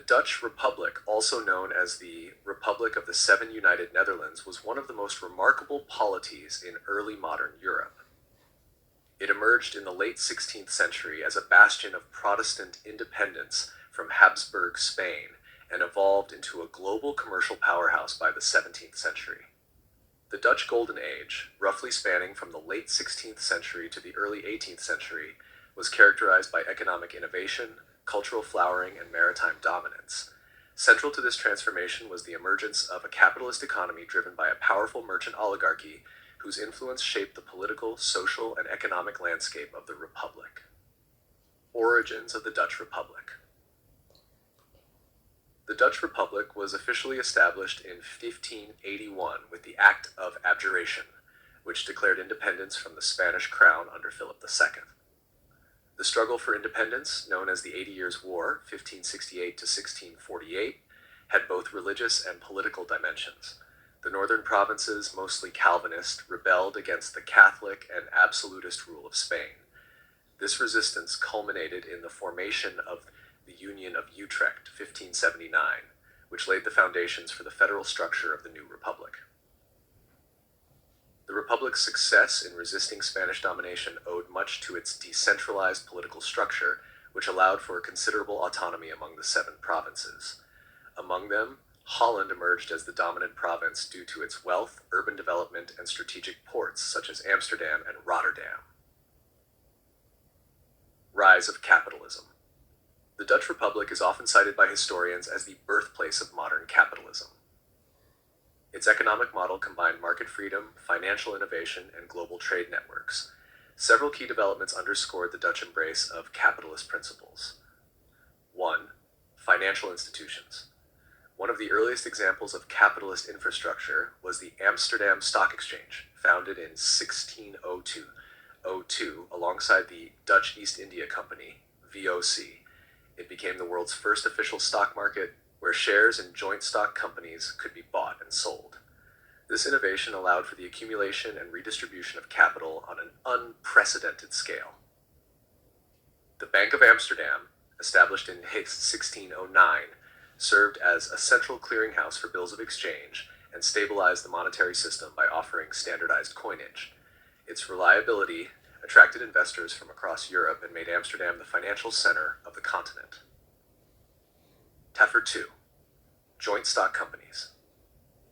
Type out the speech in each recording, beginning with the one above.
Dutch Republic, also known as the Republic of the Seven United Netherlands, was one of the most remarkable polities in early modern Europe. It emerged in the late 16th century as a bastion of Protestant independence from Habsburg Spain and evolved into a global commercial powerhouse by the 17th century. The Dutch Golden Age, roughly spanning from the late 16th century to the early 18th century, was characterized by economic innovation, cultural flowering, and maritime dominance. Central to this transformation was the emergence of a capitalist economy driven by a powerful merchant oligarchy whose influence shaped the political, social, and economic landscape of the Republic. Origins of the Dutch Republic. The Dutch Republic was officially established in 1581 with the Act of Abjuration, which declared independence from the Spanish crown under Philip II. The struggle for independence, known as the 80 Years' War, 1568 to 1648, had both religious and political dimensions. The northern provinces, mostly Calvinist, rebelled against the Catholic and absolutist rule of Spain. This resistance culminated in the formation of the Union of Utrecht, 1579, which laid the foundations for the federal structure of the new republic. The Republic's success in resisting Spanish domination owed much to its decentralized political structure, which allowed for considerable autonomy among the 7 provinces. Among them, Holland emerged as the dominant province due to its wealth, urban development, and strategic ports such as Amsterdam and Rotterdam. Rise of capitalism. The Dutch Republic is often cited by historians as the birthplace of modern capitalism. Its economic model combined market freedom, financial innovation, and global trade networks. Several key developments underscored the Dutch embrace of capitalist principles. 1. Financial institutions. One of the earliest examples of capitalist infrastructure was the Amsterdam Stock Exchange, founded in 1602 alongside the Dutch East India Company, VOC. It became the world's first official stock market, where shares in joint stock companies could be bought and sold. This innovation allowed for the accumulation and redistribution of capital on an unprecedented scale. The Bank of Amsterdam, established in 1609, served as a central clearinghouse for bills of exchange and stabilized the monetary system by offering standardized coinage. Its reliability attracted investors from across Europe and made Amsterdam the financial center of the continent. Taffer 2. Joint stock companies.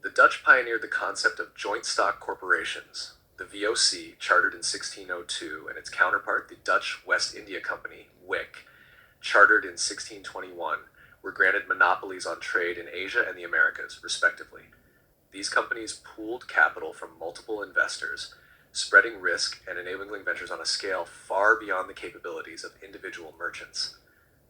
The Dutch pioneered the concept of joint stock corporations. The VOC, chartered in 1602, and its counterpart, the Dutch West India Company, WIC, chartered in 1621, were granted monopolies on trade in Asia and the Americas, respectively. These companies pooled capital from multiple investors, spreading risk and enabling ventures on a scale far beyond the capabilities of individual merchants.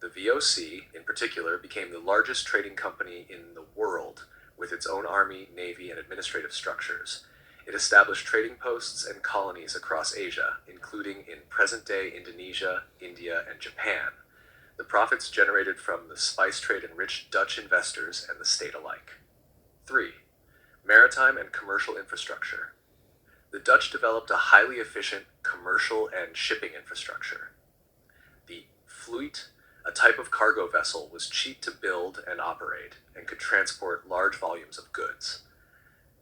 The VOC, in particular, became the largest trading company in the world, with its own army, navy, and administrative structures. It established trading posts and colonies across Asia, including in present-day Indonesia, India, and Japan. The profits generated from the spice trade enriched Dutch investors and the state alike. 3. Maritime and commercial infrastructure. The Dutch developed a highly efficient commercial and shipping infrastructure. The vloot, a type of cargo vessel, was cheap to build and operate and could transport large volumes of goods.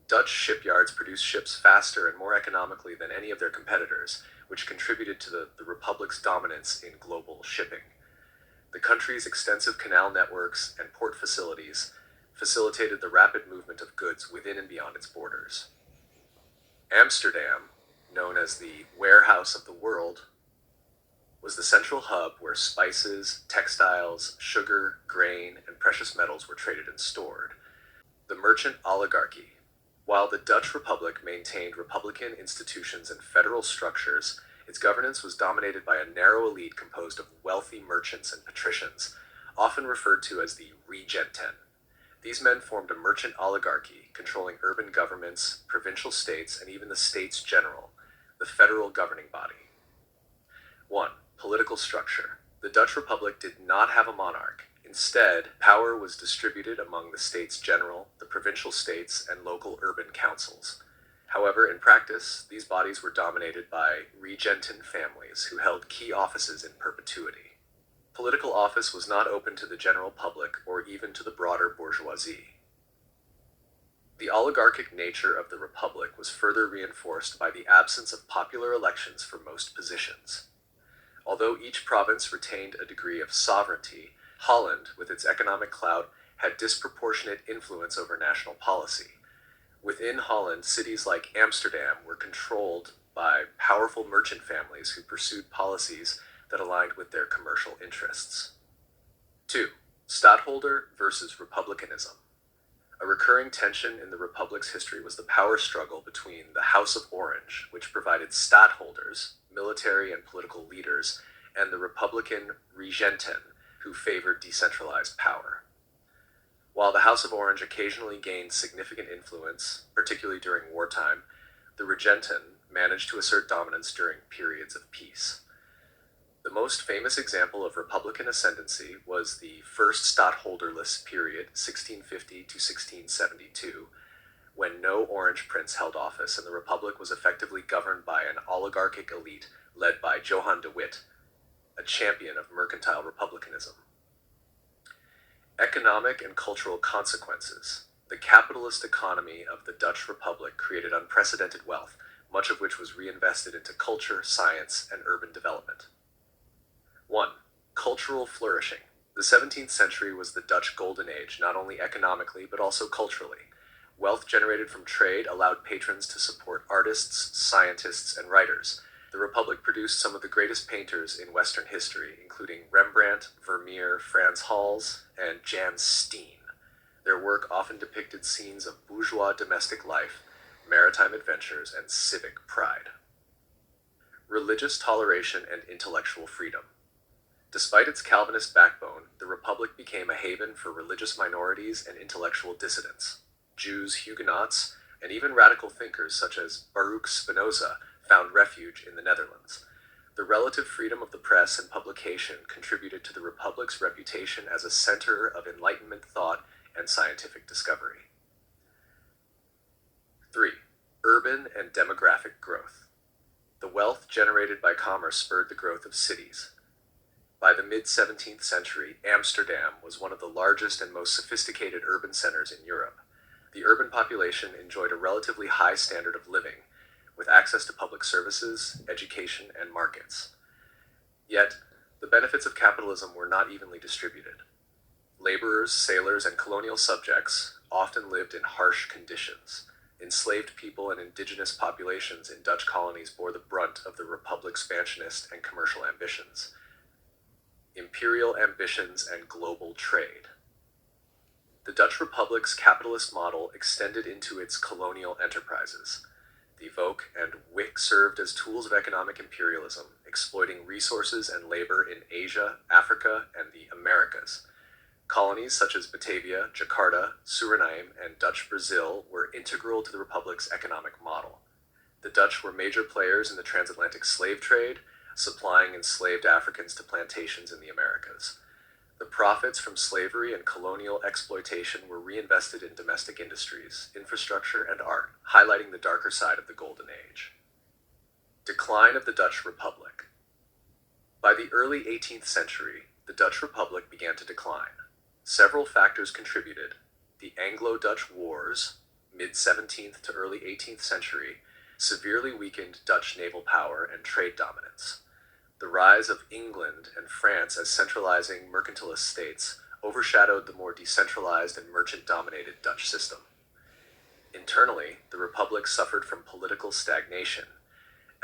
Dutch shipyards produced ships faster and more economically than any of their competitors, which contributed to the Republic's dominance in global shipping. The country's extensive canal networks and port facilities facilitated the rapid movement of goods within and beyond its borders. Amsterdam, known as the warehouse of the world, was the central hub where spices, textiles, sugar, grain, and precious metals were traded and stored. The merchant oligarchy. While the Dutch Republic maintained republican institutions and federal structures, its governance was dominated by a narrow elite composed of wealthy merchants and patricians, often referred to as the regenten. These men formed a merchant oligarchy, controlling urban governments, provincial states, and even the States General, the federal governing body. 1. Political structure. The Dutch Republic did not have a monarch. Instead, power was distributed among the States General, the provincial states, and local urban councils. However, in practice, these bodies were dominated by regenten families who held key offices in perpetuity. Political office was not open to the general public or even to the broader bourgeoisie. The oligarchic nature of the republic was further reinforced by the absence of popular elections for most positions. Although each province retained a degree of sovereignty, Holland, with its economic clout, had disproportionate influence over national policy. Within Holland, cities like Amsterdam were controlled by powerful merchant families who pursued policies that aligned with their commercial interests. 2. Stadtholder versus republicanism. A recurring tension in the Republic's history was the power struggle between the House of Orange, which provided stadtholders, military and political leaders, and the Republican Regenten, who favored decentralized power. While the House of Orange occasionally gained significant influence, particularly during wartime, the Regenten managed to assert dominance during periods of peace. The most famous example of Republican ascendancy was the First Stadtholderless period, 1650 to 1672, when no Orange prince held office and the Republic was effectively governed by an oligarchic elite led by Johann de Witt, a champion of mercantile republicanism. Economic and cultural consequences. The capitalist economy of the Dutch Republic created unprecedented wealth, much of which was reinvested into culture, science, and urban development. 1. Cultural flourishing. The 17th century was the Dutch Golden Age, not only economically but also culturally. Wealth generated from trade allowed patrons to support artists, scientists, and writers. The Republic produced some of the greatest painters in Western history, including Rembrandt, Vermeer, Frans Hals, and Jan Steen. Their work often depicted scenes of bourgeois domestic life, maritime adventures, and civic pride. Religious toleration and intellectual freedom. Despite its Calvinist backbone, the Republic became a haven for religious minorities and intellectual dissidents. Jews, Huguenots, and even radical thinkers such as Baruch Spinoza found refuge in the Netherlands. The relative freedom of the press and publication contributed to the Republic's reputation as a center of Enlightenment thought and scientific discovery. 3. Urban and demographic growth. The wealth generated by commerce spurred the growth of cities. By the mid-17th century, Amsterdam was one of the largest and most sophisticated urban centers in Europe. The urban population enjoyed a relatively high standard of living, with access to public services, education, and markets. Yet, the benefits of capitalism were not evenly distributed. Laborers, sailors, and colonial subjects often lived in harsh conditions. Enslaved people and indigenous populations in Dutch colonies bore the brunt of the Republic's expansionist and commercial ambitions. Imperial ambitions and global trade. The Dutch Republic's capitalist model extended into its colonial enterprises. The Volk and Wick served as tools of economic imperialism, exploiting resources and labor in Asia, Africa, and the Americas. Colonies such as Batavia, Jakarta, Suriname, and Dutch Brazil were integral to the Republic's economic model. The Dutch were major players in the transatlantic slave trade, supplying enslaved Africans to plantations in the Americas. The profits from slavery and colonial exploitation were reinvested in domestic industries, infrastructure, and art, highlighting the darker side of the Golden Age. Decline of the Dutch Republic. By the early 18th century, the Dutch Republic began to decline. Several factors contributed. The Anglo-Dutch Wars, mid-17th to early 18th century, severely weakened Dutch naval power and trade dominance. The rise of England and France as centralizing mercantilist states overshadowed the more decentralized and merchant-dominated Dutch system. Internally, the Republic suffered from political stagnation,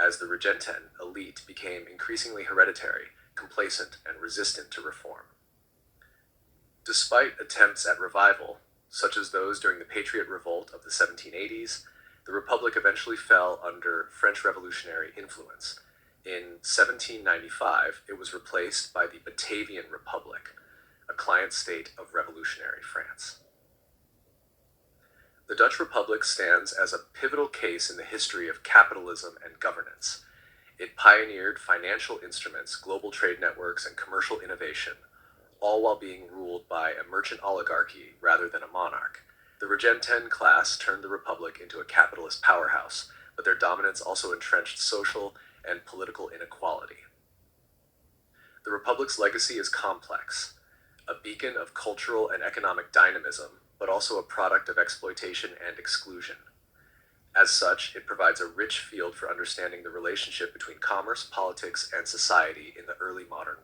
as the Regenten elite became increasingly hereditary, complacent, and resistant to reform. Despite attempts at revival, such as those during the Patriot Revolt of the 1780s, the Republic eventually fell under French revolutionary influence. In 1795, it was replaced by the Batavian Republic, a client state of revolutionary France. The Dutch Republic stands as a pivotal case in the history of capitalism and governance. It pioneered financial instruments, global trade networks, and commercial innovation, all while being ruled by a merchant oligarchy rather than a monarch. The Regenten class turned the Republic into a capitalist powerhouse, but their dominance also entrenched social and political inequality. The Republic's legacy is complex, a beacon of cultural and economic dynamism, but also a product of exploitation and exclusion. As such, it provides a rich field for understanding the relationship between commerce, politics, and society in the early modern